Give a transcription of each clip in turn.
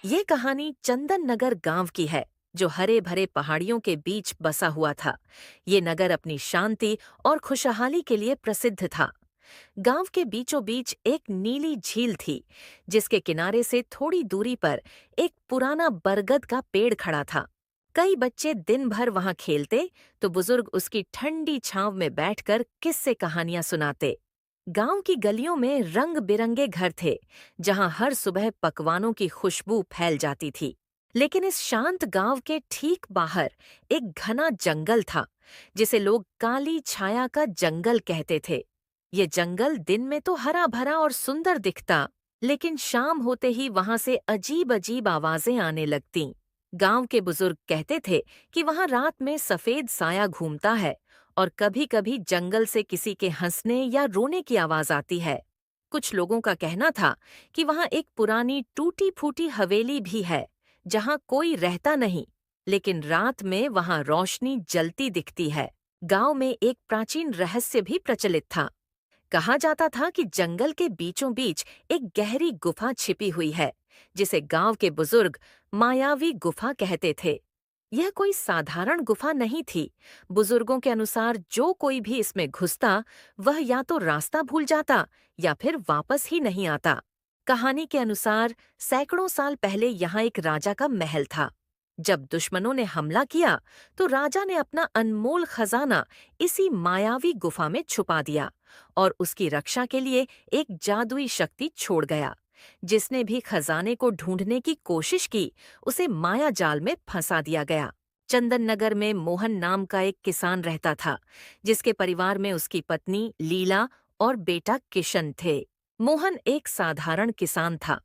ये कहानी चंदन नगर गांव की है, जो हरे भरे पहाड़ियों के बीच बसा हुआ था। ये नगर अपनी शांति और खुशहाली के लिए प्रसिद्ध था। गांव के बीचों बीच एक नीली झील थी, जिसके किनारे से थोड़ी दूरी पर एक पुराना बरगद का पेड़ खड़ा था। कई बच्चे दिन भर वहां खेलते, तो बुजुर्ग उसकी ठंडी छांव में बैठकर किस्से कहानियां सुनाते। गांव की गलियों में रंग बिरंगे घर थे, जहां हर सुबह पकवानों की खुशबू फैल जाती थी। लेकिन इस शांत गांव के ठीक बाहर एक घना जंगल था, जिसे लोग काली छाया का जंगल कहते थे। ये जंगल दिन में तो हरा भरा और सुंदर दिखता, लेकिन शाम होते ही वहां से अजीब अजीब आवाजें आने लगतीं। गांव के बुजुर्ग कहते थे कि वहां रात में सफेद साया घूमता है, और कभी कभी जंगल से किसी के हंसने या रोने की आवाज आती है। कुछ लोगों का कहना था कि वहां एक पुरानी टूटी फूटी हवेली भी है, जहां कोई रहता नहीं, लेकिन रात में वहां रोशनी जलती दिखती है। गांव में एक प्राचीन रहस्य भी प्रचलित था। कहा जाता था कि जंगल के बीचों बीच एक गहरी गुफा छिपी हुई है, जिसे गांव के बुजुर्ग मायावी गुफा कहते थे। यह कोई साधारण गुफा नहीं थी। बुजुर्गों के अनुसार जो कोई भी इसमें घुसता, वह या तो रास्ता भूल जाता या फिर वापस ही नहीं आता। कहानी के अनुसार सैकड़ों साल पहले यहाँ एक राजा का महल था। जब दुश्मनों ने हमला किया, तो राजा ने अपना अनमोल खजाना इसी मायावी गुफा में छुपा दिया, और उसकी रक्षा के लिए एक जादुई शक्ति छोड़ गया। जिसने भी खजाने को ढूंढने की कोशिश की, उसे माया जाल में फंसा दिया गया। चंदन नगर में मोहन नाम का एक किसान रहता था, जिसके परिवार में उसकी पत्नी लीला और बेटा किशन थे। मोहन एक साधारण किसान था।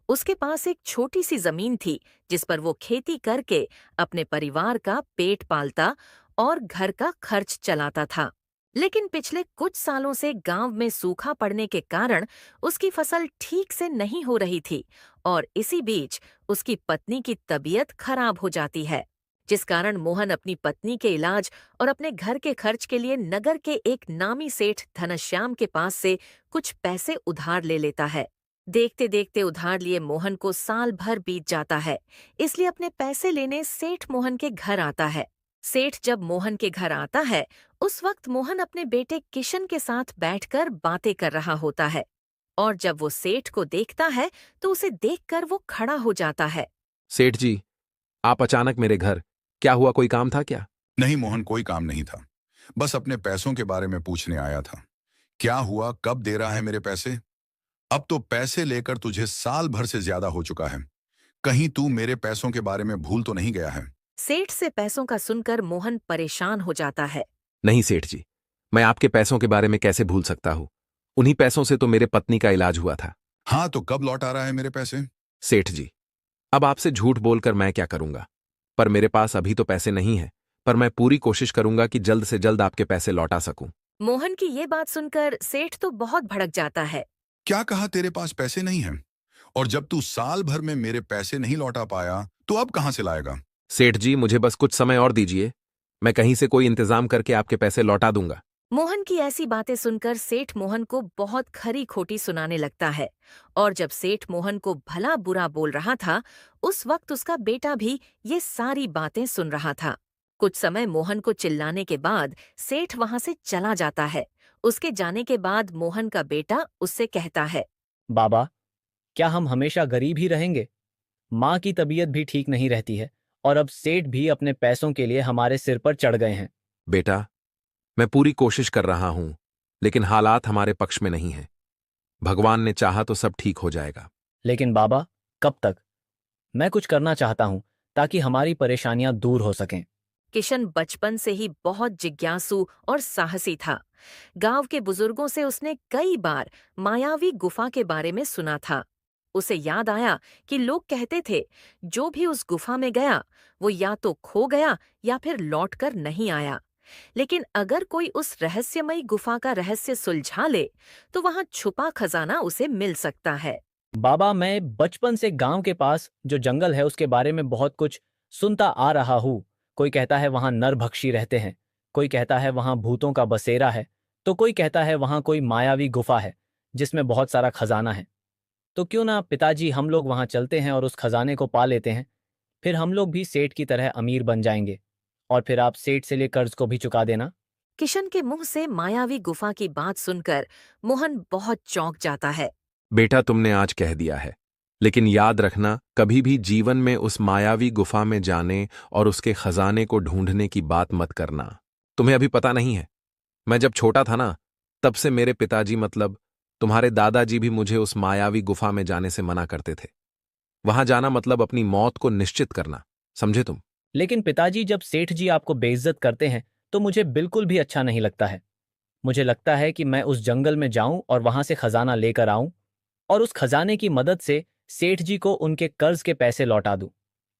उसके पास एक छोटी सी जमीन थी, जिस पर वो खेती करके अपने परिवार का पेट पालता और घर का खर्च चलाता था। लेकिन पिछले कुछ सालों से गांव में सूखा पड़ने के कारण उसकी फसल ठीक से नहीं हो रही थी, और इसी बीच उसकी पत्नी की तबीयत खराब हो जाती है, जिस कारण मोहन अपनी पत्नी के इलाज और अपने घर के खर्च के लिए नगर के एक नामी सेठ धनश्याम के पास से कुछ पैसे उधार ले लेता है। देखते देखते उधार लिए मोहन को साल भर बीत जाता है, इसलिए अपने पैसे लेने सेठ मोहन के घर आता है। सेठ जब मोहन के घर आता है, उस वक्त मोहन अपने बेटे किशन के साथ बैठकर बातें कर रहा होता है, और जब वो सेठ को देखता है, तो उसे देखकर वो खड़ा हो जाता है। सेठ जी, आप अचानक मेरे घर, क्या हुआ, कोई काम था क्या? नहीं मोहन, कोई काम नहीं था। बस अपने पैसों के बारे में पूछने आया था। क्या हुआ, कब दे रहा है मेरे पैसे? अब तो पैसे लेकर तुझे साल भर से ज्यादा हो चुका है। कहीं तू मेरे पैसों के बारे में भूल तो नहीं गया है? सेठ से पैसों का सुनकर मोहन परेशान हो जाता है। नहीं सेठ जी, मैं आपके पैसों के बारे में कैसे भूल सकता हूँ। उन्हीं पैसों से तो मेरे पत्नी का इलाज हुआ था। हाँ, तो कब लौट आ रहा है मेरे पैसे? सेठ जी, अब आपसे झूठ बोलकर मैं क्या करूंगा, पर मेरे पास अभी तो पैसे नहीं है, पर मैं पूरी कोशिश करूंगा कि जल्द से जल्द आपके पैसे लौटा सकूं। मोहन की ये बात सुनकर सेठ तो बहुत भड़क जाता है। क्या कहा, तेरे पास पैसे नहीं हैं? और जब तू साल भर में मेरे पैसे नहीं लौटा पाया, तो अब कहां से लाएगा? सेठ जी, मुझे बस कुछ समय और दीजिए, मैं कहीं से कोई इंतजाम करके आपके पैसे लौटा दूंगा। मोहन की ऐसी बातें सुनकर सेठ मोहन को बहुत खरी खोटी सुनाने लगता है, और जब सेठ मोहन को भला बुरा बोल रहा था, उस वक्त उसका बेटा भी ये सारी बातें सुन रहा था। कुछ समय मोहन को चिल्लाने के बाद सेठ वहां से चला जाता है। उसके जाने के बाद मोहन का बेटा उससे कहता है, बाबा, क्या हम हमेशा गरीब ही रहेंगे? माँ की तबीयत भी ठीक नहीं रहती है, और अब सेठ भी अपने पैसों के लिए हमारे सिर पर चढ़ गए हैं। बेटा, मैं पूरी कोशिश कर रहा हूं, लेकिन हालात हमारे पक्ष में नहीं है। भगवान ने चाहा तो सब ठीक हो जाएगा। लेकिन बाबा, कब तक? मैं कुछ करना चाहता हूँ, ताकि हमारी परेशानियां दूर हो सकें। किशन बचपन से ही बहुत जिज्ञासु और साहसी था। गांव के बुजुर्गों से उसने कई बार मायावी गुफा के बारे में सुना था। उसे याद आया कि लोग कहते थे, जो भी उस गुफा में गया, वो या तो खो गया या फिर लौटकर नहीं आया। लेकिन अगर कोई उस रहस्यमयी गुफा का रहस्य सुलझा ले, तो वहां छुपा खजाना उसे मिल सकता है। बाबा, मैं बचपन से गांव के पास जो जंगल है उसके बारे में बहुत कुछ सुनता आ रहा हूँ। कोई कहता है वहां नरभक्षी रहते हैं, कोई कहता है वहां भूतों का बसेरा है, तो कोई कहता है वहां कोई मायावी गुफा है जिसमें बहुत सारा खजाना है। तो क्यों ना पिताजी हम लोग वहां चलते हैं और उस खजाने को पा लेते हैं। फिर हम लोग भी सेठ की तरह अमीर बन जाएंगे और फिर आप सेठ से लिए कर्ज को भी चुका देना। किशन के मुंह से मायावी गुफा की बात सुनकर मोहन बहुत चौंक जाता है। बेटा, तुमने आज कह दिया है, लेकिन याद रखना, कभी भी जीवन में उस मायावी गुफा में जाने और उसके खजाने को ढूंढने की बात मत करना। तुम्हें अभी पता नहीं है, मैं जब छोटा था ना, तब से मेरे पिताजी मतलब तुम्हारे दादाजी भी मुझे उस मायावी गुफा में जाने से मना करते थे। वहां जाना मतलब अपनी मौत को निश्चित करना, समझे तुम? लेकिन पिताजी, जब सेठ जी आपको बेइज्जत करते हैं तो मुझे बिल्कुल भी अच्छा नहीं लगता है। मुझे लगता है कि मैं उस जंगल में जाऊं और वहां से खजाना लेकर आऊं और उस खजाने की मदद से सेठ जी को उनके कर्ज के पैसे लौटा दूं,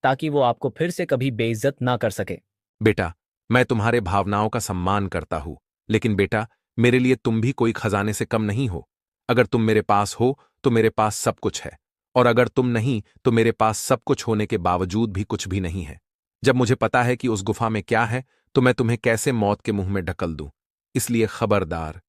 ताकि वो आपको फिर से कभी बेइज्जत ना कर सके। बेटा, मैं तुम्हारे भावनाओं का सम्मान करता हूं, लेकिन बेटा, मेरे लिए तुम भी कोई खजाने से कम नहीं हो। अगर तुम मेरे पास हो तो मेरे पास सब कुछ है, और अगर तुम नहीं तो मेरे पास सब कुछ होने के बावजूद भी कुछ भी नहीं है। जब मुझे पता है कि उस गुफा में क्या है, तो मैं तुम्हें कैसे मौत के मुंह में ढकल दूं। इसलिए खबरदार,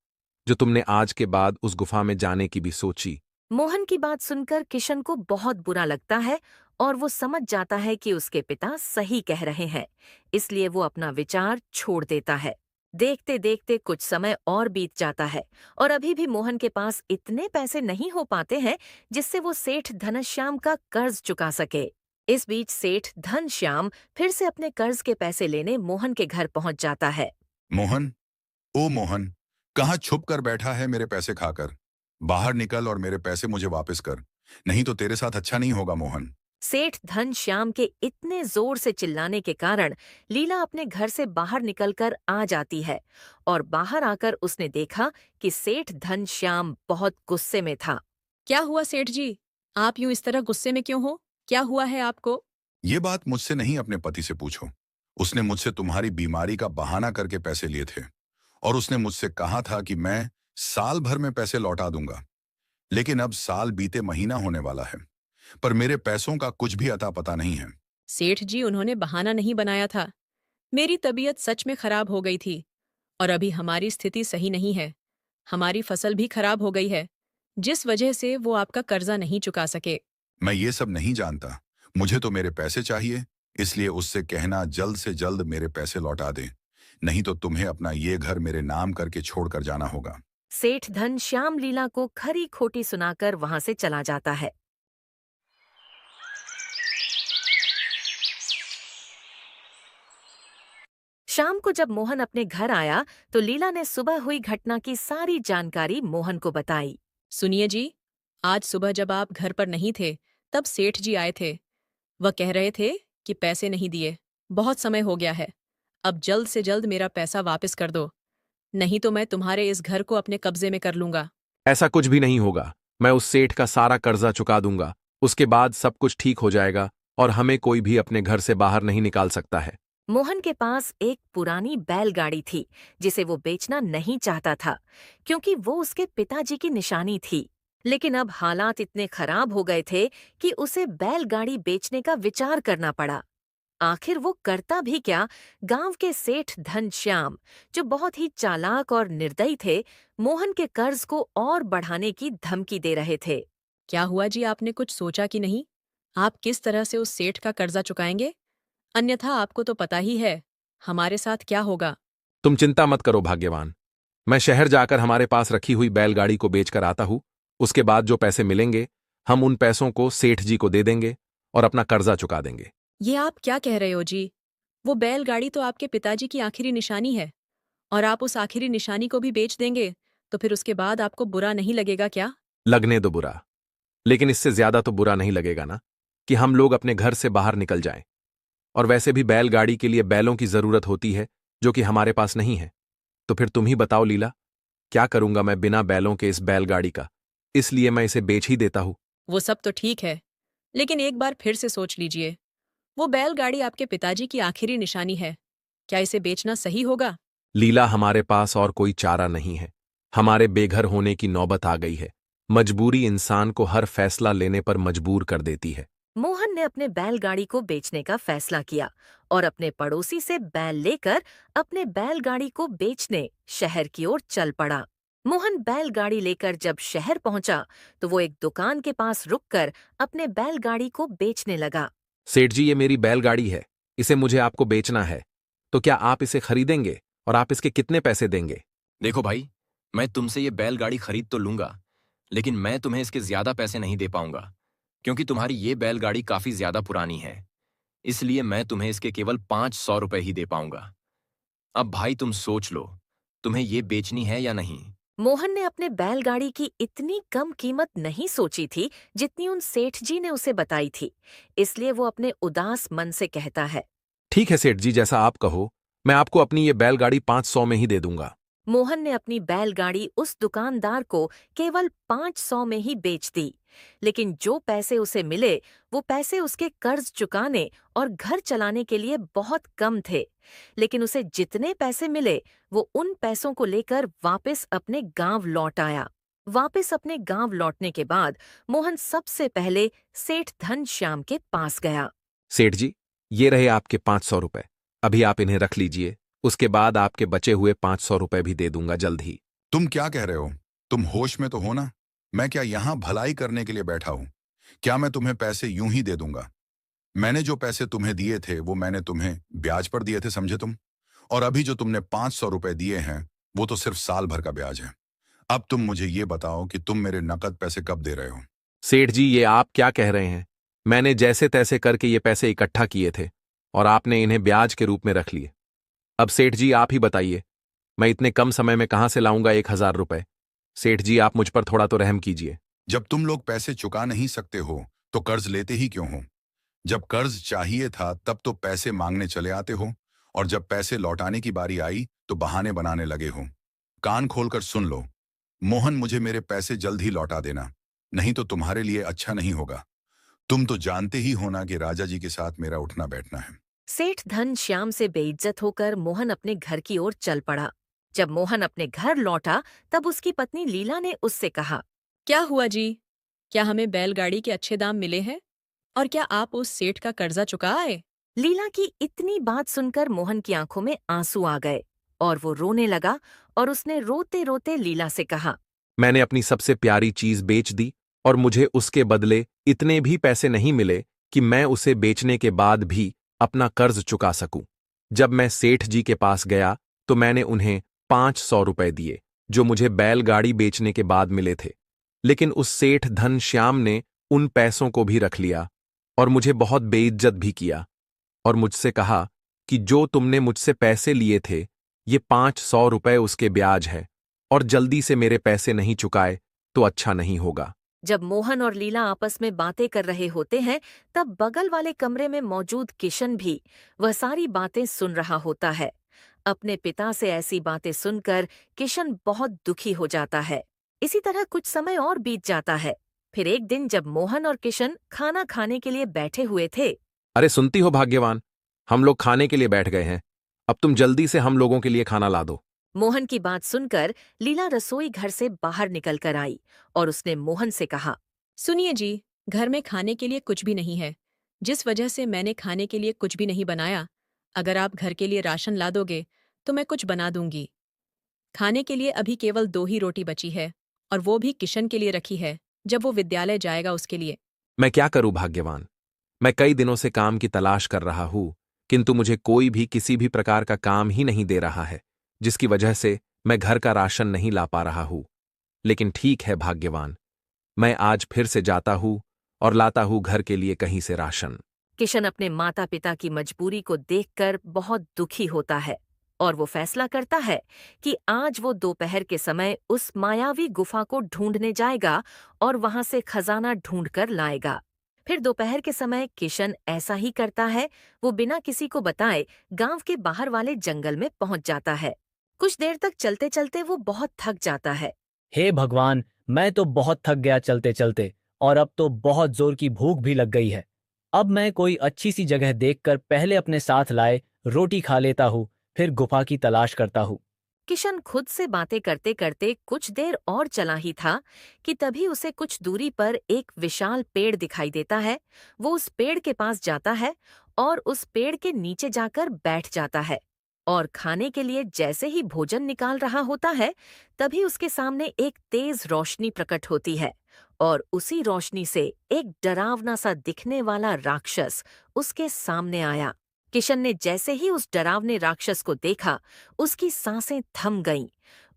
जो तुमने आज के बाद उस गुफा में जाने की भी सोची। मोहन की बात सुनकर किशन को बहुत बुरा लगता है और वो समझ जाता है कि उसके पिता सही कह रहे हैं। इसलिए वो अपना विचार छोड़ देता है। देखते देखते कुछ समय और बीत जाता है और अभी भी मोहन के पास इतने पैसे नहीं हो पाते हैं जिससे वो सेठ धनश्याम का कर्ज चुका सके। इस बीच सेठ धनश्याम फिर से अपने कर्ज के पैसे लेने मोहन के घर पहुंच जाता है। मोहन, ओ मोहन, कहाँ छुप कर बैठा है मेरे पैसे खाकर? बाहर निकल और मेरे पैसे मुझे वापस कर, नहीं तो तेरे साथ अच्छा नहीं होगा मोहन। सेठ धनश्याम के इतने जोर से चिल्लाने के कारण लीला अपने घर से बाहर निकलकर आ जाती है और बाहर आकर उसने देखा कि सेठ धनश्याम बहुत गुस्से में था। क्या हुआ सेठ जी? आप यूं इस तरह गुस्से में क्यों हो? क्या हुआ है आपको? ये बात मुझसे नहीं, अपने पति से पूछो। उसने मुझसे तुम्हारी बीमारी का बहाना करके पैसे लिए थे और उसने मुझसे कहा था कि मैं साल भर में पैसे लौटा दूंगा। लेकिन अब साल बीते महीना होने वाला है, पर मेरे पैसों का कुछ भी अता पता नहीं है। सेठ जी, उन्होंने बहाना नहीं बनाया था। मेरी तबीयत सच में खराब हो गई थी और अभी हमारी स्थिति सही नहीं है। हमारी फसल भी खराब हो गई है, जिस वजह से वो आपका कर्जा नहीं चुका सके। मैं ये सब नहीं जानता, मुझे तो मेरे पैसे चाहिए। इसलिए उससे कहना जल्द से जल्द मेरे पैसे लौटा दे, नहीं तो तुम्हें अपना ये घर मेरे नाम करके छोड़कर जाना होगा। सेठ धनश्याम लीला को खरी खोटी सुनाकर वहां से चला जाता है। शाम को जब मोहन अपने घर आया तो लीला ने सुबह हुई घटना की सारी जानकारी मोहन को बताई। सुनिए जी, आज सुबह जब आप घर पर नहीं थे, तब सेठ जी आए थे। वह कह रहे थे कि पैसे नहीं दिए, बहुत समय हो गया है। अब जल्द से जल्द मेरा पैसा वापस कर दो, नहीं तो मैं तुम्हारे इस घर को अपने कब्जे में कर लूंगा। ऐसा कुछ भी नहीं होगा। मैं उस सेठ का सारा कर्जा चुका दूंगा, उसके बाद सब कुछ ठीक हो जाएगा और हमें कोई भी अपने घर से बाहर नहीं निकाल सकता है। मोहन के पास एक पुरानी बैलगाड़ी थी जिसे वो बेचना नहीं चाहता था क्योंकि वो उसके पिताजी की निशानी थी। लेकिन अब हालात इतने खराब हो गए थे कि उसे बैलगाड़ी बेचने का विचार करना पड़ा। आखिर वो करता भी क्या। गांव के सेठ धनश्याम, जो बहुत ही चालाक और निर्दयी थे, मोहन के कर्ज को और बढ़ाने की धमकी दे रहे थे। क्या हुआ जी, आपने कुछ सोचा कि नहीं? आप किस तरह से उस सेठ का कर्जा चुकाएंगे? अन्यथा आपको तो पता ही है हमारे साथ क्या होगा। तुम चिंता मत करो भाग्यवान, मैं शहर जाकर हमारे पास रखी हुई बैलगाड़ी को बेचकर आता हूं। उसके बाद जो पैसे मिलेंगे, हम उन पैसों को सेठ जी को दे देंगे और अपना कर्जा चुका देंगे। ये आप क्या कह रहे हो जी? वो बैलगाड़ी तो आपके पिताजी की आखिरी निशानी है, और आप उस आखिरी निशानी को भी बेच देंगे, तो फिर उसके बाद आपको बुरा नहीं लगेगा क्या? लगने दो बुरा, लेकिन इससे ज्यादा तो बुरा नहीं लगेगा ना कि हम लोग अपने घर से बाहर निकल जाएं। और वैसे भी बैलगाड़ी के लिए बैलों की जरूरत होती है, जो कि हमारे पास नहीं है। तो फिर तुम ही बताओ लीला, क्या करूंगा मैं बिना बैलों के इस बैलगाड़ी का? इसलिए मैं इसे बेच ही देता हूं। वो सब तो ठीक है, लेकिन एक बार फिर से सोच लीजिए। वो बैलगाड़ी आपके पिताजी की आखिरी निशानी है। क्या इसे बेचना सही होगा? लीला, हमारे पास और कोई चारा नहीं है। हमारे बेघर होने की नौबत आ गई है। मजबूरी इंसान को हर फैसला लेने पर मजबूर कर देती है। मोहन ने अपने बैलगाड़ी को बेचने का फैसला किया और अपने पड़ोसी से बैल लेकर अपने बैलगाड़ी को बेचने शहर की ओर चल पड़ा। मोहन बैलगाड़ी लेकर जब शहर पहुंचा तो वो एक दुकान के पास रुककर अपने बैलगाड़ी को बेचने लगा। सेठ जी, ये मेरी बैलगाड़ी है, इसे मुझे आपको बेचना है, तो क्या आप इसे खरीदेंगे और आप इसके कितने पैसे देंगे? देखो भाई, मैं तुमसे ये बैलगाड़ी खरीद तो लूंगा, लेकिन मैं तुम्हें इसके ज्यादा पैसे नहीं दे पाऊंगा, क्योंकि तुम्हारी ये बैलगाड़ी काफी ज्यादा पुरानी है। इसलिए मैं तुम्हें इसके केवल 500 रुपए ही दे पाऊंगा। अब भाई तुम सोच लो, तुम्हें ये बेचनी है या नहीं। मोहन ने अपने बैलगाड़ी की इतनी कम कीमत नहीं सोची थी जितनी उन सेठ जी ने उसे बताई थी, इसलिए वो अपने उदास मन से कहता है। ठीक है सेठ जी, जैसा आप कहो, मैं आपको अपनी ये बैलगाड़ी 500 में ही दे दूंगा। मोहन ने अपनी बैलगाड़ी उस दुकानदार को केवल 500 में ही बेच दी, लेकिन जो पैसे उसे मिले वो पैसे उसके कर्ज चुकाने और घर चलाने के लिए बहुत कम थे। लेकिन उसे जितने पैसे मिले वो उन पैसों को लेकर वापस अपने गांव लौट आया। वापस अपने गांव लौटने के बाद मोहन सबसे पहले सेठ धनश्याम के पास गया। सेठ जी, ये रहे आपके 500 रुपए, अभी आप इन्हें रख लीजिए, उसके बाद आपके बचे हुए 500 रुपए भी दे दूंगा जल्द ही। तुम क्या कह रहे हो? तुम होश में तो हो ना? मैं क्या यहाँ भलाई करने के लिए बैठा हूँ? क्या मैं तुम्हें पैसे यूं ही दे दूंगा? मैंने जो पैसे तुम्हें दिए थे वो मैंने तुम्हें ब्याज पर दिए थे, समझे तुम? और अभी जो तुमने 500 रुपए दिए हैं वो तो सिर्फ साल भर का ब्याज है। अब तुम मुझे ये बताओ कि तुम मेरे नकद पैसे कब दे रहे हो? सेठ जी, ये आप क्या कह रहे हैं? मैंने जैसे तैसे करके ये पैसे इकट्ठा किए थे और आपने इन्हें ब्याज के रूप में रख लिए। अब सेठ जी आप ही बताइए, मैं इतने कम समय में कहां से लाऊंगा 1000 रुपए? सेठ जी, आप मुझ पर थोड़ा तो रहम कीजिए। जब तुम लोग पैसे चुका नहीं सकते हो तो कर्ज लेते ही क्यों हो? जब कर्ज चाहिए था तब तो पैसे मांगने चले आते हो, और जब पैसे लौटाने की बारी आई तो बहाने बनाने लगे हो। कान खोलकर सुन लो, मोहन, मुझे मेरे पैसे जल्द ही लौटा देना, नहीं तो तुम्हारे लिए अच्छा नहीं होगा। तुम तो जानते ही हो ना कि राजा जी के साथ मेरा उठना बैठना है। सेठ धनश्याम से बेइज्जत होकर मोहन अपने घर की ओर चल पड़ा। जब मोहन अपने घर लौटा तब उसकी पत्नी लीला ने उससे कहा। क्या हुआ जी? क्या हमें बैलगाड़ी के अच्छे दाम मिले हैं? और क्या आप उस सेठ का कर्जा चुका आए? लीला की इतनी बात सुनकर मोहन की आंखों में आंसू आ गए और वो रोने लगा और उसने रोते रोते लीला से कहा। मैंने अपनी सबसे प्यारी चीज बेच दी और मुझे उसके बदले इतने भी पैसे नहीं मिले कि मैं उसे बेचने के बाद भी अपना कर्ज चुका सकूं। जब मैं सेठ जी के पास गया तो मैंने उन्हें 500 रुपए दिए जो मुझे बैलगाड़ी बेचने के बाद मिले थे, लेकिन उस सेठ धनश्याम ने उन पैसों को भी रख लिया और मुझे बहुत बेइज्जत भी किया और मुझसे कहा कि जो तुमने मुझसे पैसे लिए थे ये 500 रुपए उसके ब्याज है और जल्दी से मेरे पैसे नहीं चुकाए तो अच्छा नहीं होगा। जब मोहन और लीला आपस में बातें कर रहे होते हैं तब बगल वाले कमरे में मौजूद किशन भी वह सारी बातें सुन रहा होता है। अपने पिता से ऐसी बातें सुनकर किशन बहुत दुखी हो जाता है। इसी तरह कुछ समय और बीत जाता है। फिर एक दिन जब मोहन और किशन खाना खाने के लिए बैठे हुए थे। अरे सुनती हो भाग्यवान, हम लोग खाने के लिए बैठ गए हैं, अब तुम जल्दी से हम लोगों के लिए खाना ला दो। मोहन की बात सुनकर लीला रसोई घर से बाहर निकल कर आई और उसने मोहन से कहा। सुनिए जी, घर में खाने के लिए कुछ भी नहीं है, जिस वजह से मैंने खाने के लिए कुछ भी नहीं बनाया। अगर आप घर के लिए राशन ला दोगे तो मैं कुछ बना दूंगी। खाने के लिए अभी केवल 2 ही रोटी बची है, और वो भी किशन के लिए रखी है, जब वो विद्यालय जाएगा उसके लिए। मैं क्या करूं भाग्यवान, मैं कई दिनों से काम की तलाश कर रहा हूं, किंतु मुझे कोई भी किसी भी प्रकार का काम ही नहीं दे रहा है, जिसकी वजह से मैं घर का राशन नहीं ला पा रहा हूं। लेकिन ठीक है भाग्यवान, मैं आज फिर से जाता हूं और लाता हूं घर के लिए कहीं से राशन। किशन अपने माता पिता की मजबूरी को देखकर बहुत दुखी होता है और वो फैसला करता है कि आज वो दोपहर के समय उस मायावी गुफा को ढूंढने जाएगा और वहां से खजाना ढूंढ कर लाएगा। फिर दोपहर के समय किशन ऐसा ही करता है। वो बिना किसी को बताए गांव के बाहर वाले जंगल में पहुंच जाता है। कुछ देर तक चलते चलते वो बहुत थक जाता है। हे भगवान, मैं तो बहुत थक गया चलते चलते, और अब तो बहुत जोर की भूख भी लग गई है। अब मैं कोई अच्छी सी जगह देखकर पहले अपने साथ लाए रोटी खा लेता हूँ, फिर गुफा की तलाश करता हूँ। किशन खुद से बातें करते करते कुछ देर और चला ही था कि तभी उसे कुछ दूरी पर एक विशाल पेड़ दिखाई देता है। वो उस पेड़ के पास जाता है और उस पेड़ के नीचे जाकर बैठ जाता है। और खाने के लिए जैसे ही भोजन निकाल रहा होता है, तभी उसके सामने एक तेज रोशनी प्रकट होती है और उसी रोशनी से एक डरावना सा दिखने वाला राक्षस उसके सामने आया। किशन ने जैसे ही उस डरावने राक्षस को देखा, उसकी सांसें थम गईं,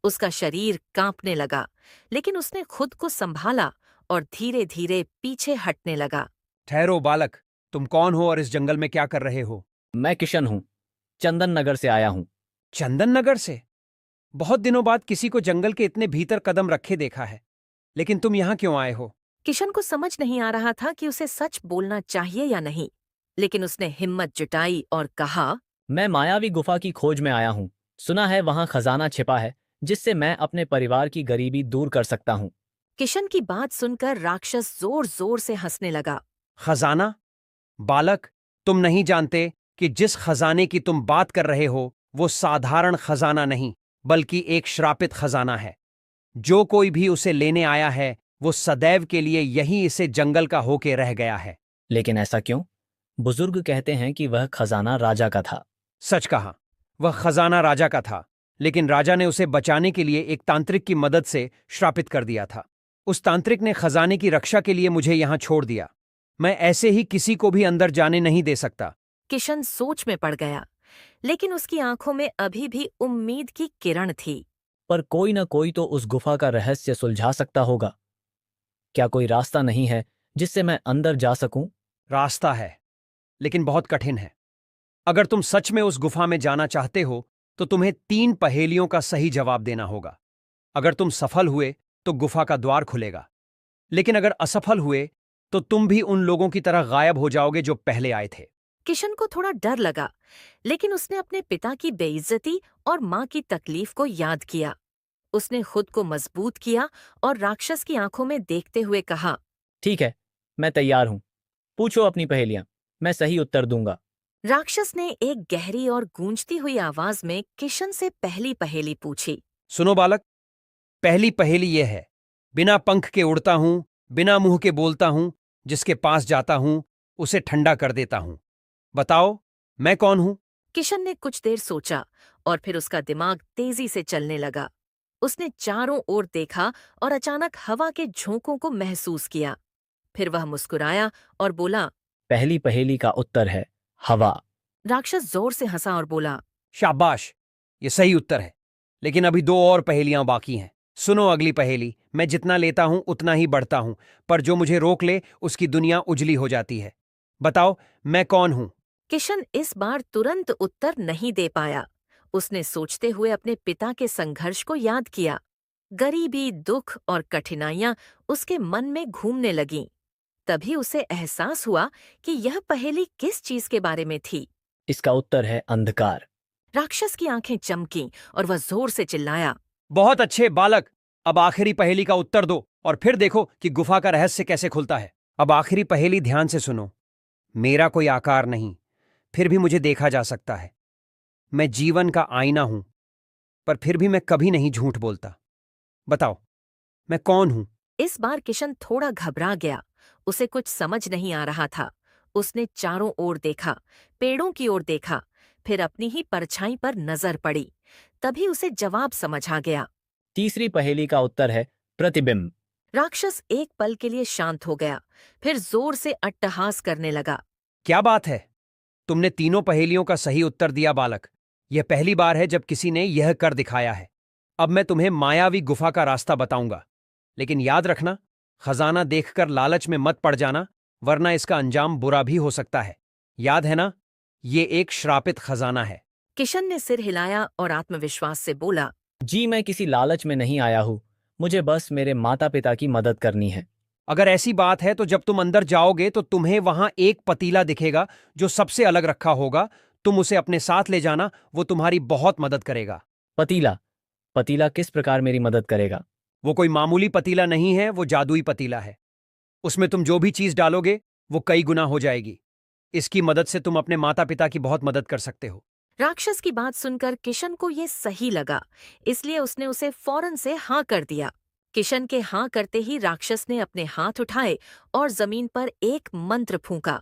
उसका शरीर कांपने लगा, लेकिन उसने खुद को संभाला और धीरे-धीरे पीछे हटने लगा। ठहरो बालक, तुम कौन हो और इस जंगल में क्या कर रहे हो? मैं किशन हूँ, चंदन नगर से आया हूँ। चंदन नगर से? बहुत दिनों बाद किसी को जंगल के इतने भीतर कदम रखे देखा है, लेकिन तुम यहाँ क्यों आए हो? किशन को समझ नहीं आ रहा था कि उसे सच बोलना चाहिए या नहीं, लेकिन उसने हिम्मत जुटाई और कहा, मैं मायावी गुफा की खोज में आया हूँ। सुना है वहाँ खजाना छिपा है, जिससे मैं अपने परिवार की गरीबी दूर कर सकता हूँ। किशन की बात सुनकर राक्षस जोर जोर से हंसने लगा। खजाना? बालक, तुम नहीं जानते कि जिस खजाने की तुम बात कर रहे हो वो साधारण खजाना नहीं, बल्कि एक श्रापित खजाना है। जो कोई भी उसे लेने आया है वो सदैव के लिए यहीं इसे जंगल का होके रह गया है। लेकिन ऐसा क्यों? बुजुर्ग कहते हैं कि वह खजाना राजा का था। सच कहा, वह खजाना राजा का था, लेकिन राजा ने उसे बचाने के लिए एक तांत्रिक की मदद से श्रापित कर दिया था। उस तांत्रिक ने खजाने की रक्षा के लिए मुझे यहां छोड़ दिया। मैं ऐसे ही किसी को भी अंदर जाने नहीं दे सकता। किशन सोच में पड़ गया, लेकिन उसकी आंखों में अभी भी उम्मीद की किरण थी। पर कोई न कोई तो उस गुफा का रहस्य सुलझा सकता होगा। क्या कोई रास्ता नहीं है जिससे मैं अंदर जा सकूं? रास्ता है, लेकिन बहुत कठिन है। अगर तुम सच में उस गुफा में जाना चाहते हो तो तुम्हें 3 पहेलियों का सही जवाब देना होगा। अगर तुम सफल हुए तो गुफा का द्वार खुलेगा, लेकिन अगर असफल हुए तो तुम भी उन लोगों की तरह गायब हो जाओगे जो पहले आए थे। किशन को थोड़ा डर लगा, लेकिन उसने अपने पिता की बेइज्जती और माँ की तकलीफ को याद किया। उसने खुद को मजबूत किया और राक्षस की आंखों में देखते हुए कहा, ठीक है, मैं तैयार हूं। पूछो अपनी पहेलियां, मैं सही उत्तर दूंगा। राक्षस ने एक गहरी और गूंजती हुई आवाज में किशन से पहली पहेली पूछी। सुनो बालक, पहली पहेली यह है, बिना पंख के उड़ता हूं, बिना मुंह के बोलता हूं, जिसके पास जाता हूं उसे ठंडा कर देता हूं। बताओ, मैं कौन हूं? किशन ने कुछ देर सोचा और फिर उसका दिमाग तेजी से चलने लगा। उसने चारों ओर देखा और अचानक हवा के झोंकों को महसूस किया। फिर वह मुस्कुराया और बोला, पहली पहेली का उत्तर है हवा। राक्षस जोर से हंसा और बोला, शाबाश, ये सही उत्तर है, लेकिन अभी 2 और पहेलियां बाकी हैं। सुनो अगली पहेली। मैं जितना लेता हूं उतना ही बढ़ता हूं, पर जो मुझे रोक ले उसकी दुनिया उजली हो जाती है। बताओ, मैं कौन हूं? किशन इस बार तुरंत उत्तर नहीं दे पाया। उसने सोचते हुए अपने पिता के संघर्ष को याद किया। गरीबी, दुख और कठिनाइयां उसके मन में घूमने लगीं। तभी उसे एहसास हुआ कि यह पहेली किस चीज के बारे में थी। इसका उत्तर है अंधकार। राक्षस की आंखें चमकीं और वह जोर से चिल्लाया, बहुत अच्छे बालक, अब आखिरी पहेली का उत्तर दो और फिर देखो कि गुफा का रहस्य कैसे खुलता है। अब आखिरी पहेली ध्यान से सुनो। मेरा कोई आकार नहीं, फिर भी मुझे देखा जा सकता है। मैं जीवन का आईना हूं, पर फिर भी मैं कभी नहीं झूठ बोलता। बताओ, मैं कौन हूं? इस बार किशन थोड़ा घबरा गया। उसे कुछ समझ नहीं आ रहा था। उसने चारों ओर देखा, पेड़ों की ओर देखा, फिर अपनी ही परछाई पर नजर पड़ी। तभी उसे जवाब समझ आ गया। तीसरी पहेली का उत्तर है प्रतिबिंब। राक्षस एक पल के लिए शांत हो गया, फिर जोर से अट्टहास करने लगा। क्या बात है, तुमने तीनों पहेलियों का सही उत्तर दिया बालक। यह पहली बार है जब किसी ने यह कर दिखाया है। अब मैं तुम्हें मायावी गुफा का रास्ता बताऊंगा, लेकिन याद रखना, खजाना देखकर लालच में मत पड़ जाना, वरना इसका अंजाम बुरा भी हो सकता है। याद है ना, ये एक श्रापित खजाना है। किशन ने सिर हिलाया और आत्मविश्वास से बोला, जी, मैं किसी लालच में नहीं आया हूँ। मुझे बस मेरे माता पिता की मदद करनी है। अगर ऐसी बात है तो जब तुम अंदर जाओगे तो तुम्हें वहां एक पतीला दिखेगा जो सबसे अलग रखा होगा। तुम उसे अपने साथ ले जाना, वो तुम्हारी बहुत मदद करेगा। पतीला? पतीला किस प्रकार मेरी मदद करेगा? वो कोई मामूली पतीला नहीं है, वो जादुई पतीला है। उसमें तुम जो भी चीज डालोगे वो कई गुना हो जाएगी। इसकी मदद से तुम अपने माता पिता की बहुत मदद कर सकते हो। राक्षस की बात सुनकर किशन को ये सही लगा, इसलिए उसने उसे फौरन से हाँ कर दिया। किशन के हाँ करते ही राक्षस ने अपने हाथ उठाए और जमीन पर एक मंत्र फूंका।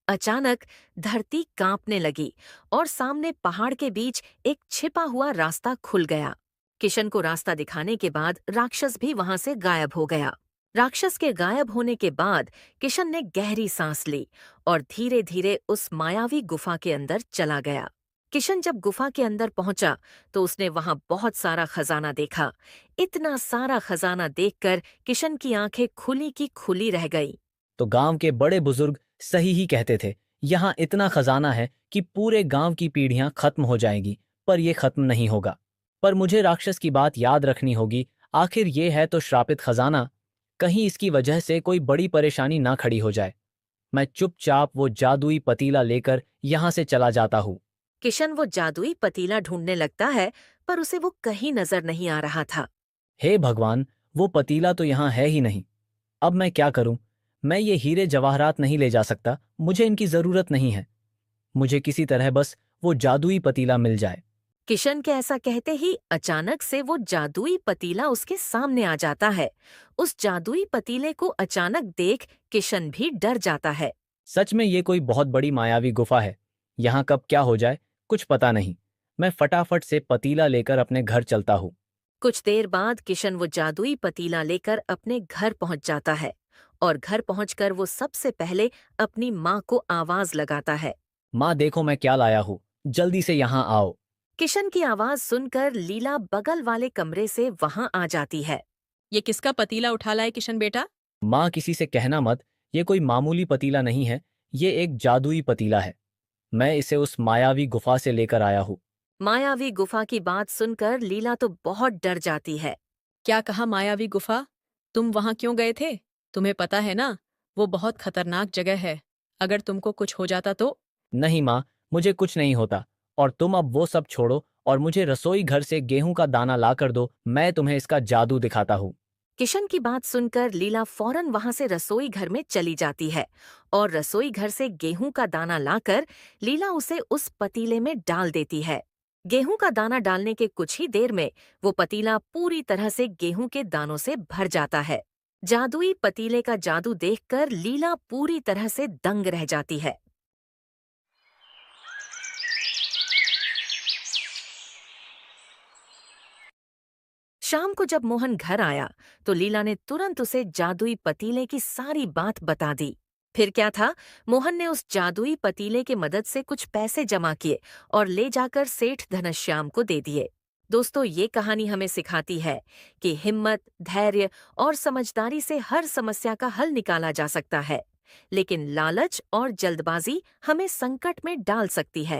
अचानक धरती कांपने लगी और सामने पहाड़ के बीच एक छिपा हुआ रास्ता खुल गया। किशन को रास्ता दिखाने के बाद राक्षस भी वहां से गायब हो गया। राक्षस के गायब होने के बाद किशन ने गहरी सांस ली और धीरे धीरे उस मायावी गुफा के अंदर चला गया। किशन जब गुफा के अंदर पहुंचा तो उसने वहां बहुत सारा खजाना देखा। इतना सारा खजाना देखकर किशन की आंखें खुली की खुली रह गई। तो गांव के बड़े बुजुर्ग सही ही कहते थे, यहाँ इतना खजाना है कि पूरे गांव की पीढ़ियां खत्म हो जाएंगी, पर ये खत्म नहीं होगा। पर मुझे राक्षस की बात याद रखनी होगी, आखिर ये है तो श्रापित खजाना, कहीं इसकी वजह से कोई बड़ी परेशानी ना खड़ी हो जाए। मैं चुपचाप वो जादुई पतीला लेकर यहाँ से चला जाता हूँ। किशन वो जादुई पतीला ढूंढने लगता है, पर उसे वो कहीं नजर नहीं आ रहा था। हे भगवान, वो पतीला तो यहाँ है ही नहीं। अब मैं क्या करूं? मैं ये हीरे जवाहरात नहीं ले जा सकता, मुझे इनकी जरूरत नहीं है। मुझे किसी तरह बस वो जादुई पतीला मिल जाए। किशन के ऐसा कहते ही अचानक से वो जादुई पतीला उसके सामने आ जाता है। उस जादुई पतीले को अचानक देख किशन भी डर जाता है। सच में ये कोई बहुत बड़ी मायावी गुफा है। यहाँ कब क्या हो जाए कुछ पता नहीं। मैं फटाफट से पतीला लेकर अपने घर चलता हूँ। कुछ देर बाद किशन वो जादुई पतीला लेकर अपने घर पहुंच जाता है और घर पहुंचकर वो सबसे पहले अपनी माँ को आवाज लगाता है। माँ देखो मैं क्या लाया हूँ, जल्दी से यहाँ आओ। किशन की आवाज सुनकर लीला बगल वाले कमरे से वहां आ जाती है। ये किसका पतीला उठा लाए किशन बेटा? माँ किसी से कहना मत, ये कोई मामूली पतीला नहीं है, ये एक जादुई पतीला है। मैं इसे उस मायावी गुफा से लेकर आया हूँ। मायावी गुफा की बात सुनकर लीला तो बहुत डर जाती है। क्या कहा मायावी गुफा? तुम वहां क्यों गए थे? तुम्हें पता है ना, वो बहुत खतरनाक जगह है। अगर तुमको कुछ हो जाता तो? नहीं माँ, मुझे कुछ नहीं होता, और तुम अब वो सब छोड़ो और मुझे रसोई घर से गेहूं का दाना ला कर दो, मैं तुम्हें इसका जादू दिखाता हूँ। किशन की बात सुनकर लीला फौरन वहां से रसोई घर में चली जाती है और रसोई घर से गेहूं का दाना लाकर लीला उसे उस पतीले में डाल देती है। गेहूं का दाना डालने के कुछ ही देर में वो पतीला पूरी तरह से गेहूं के दानों से भर जाता है। जादुई पतीले का जादू देखकर लीला पूरी तरह से दंग रह जाती है। शाम को जब मोहन घर आया तो लीला ने तुरंत उसे जादुई पतीले की सारी बात बता दी। फिर क्या था, मोहन ने उस जादुई पतीले की मदद से कुछ पैसे जमा किए और ले जाकर सेठ घनश्याम को दे दिए। दोस्तों, ये कहानी हमें सिखाती है कि हिम्मत, धैर्य और समझदारी से हर समस्या का हल निकाला जा सकता है, लेकिन लालच और जल्दबाजी हमें संकट में डाल सकती है।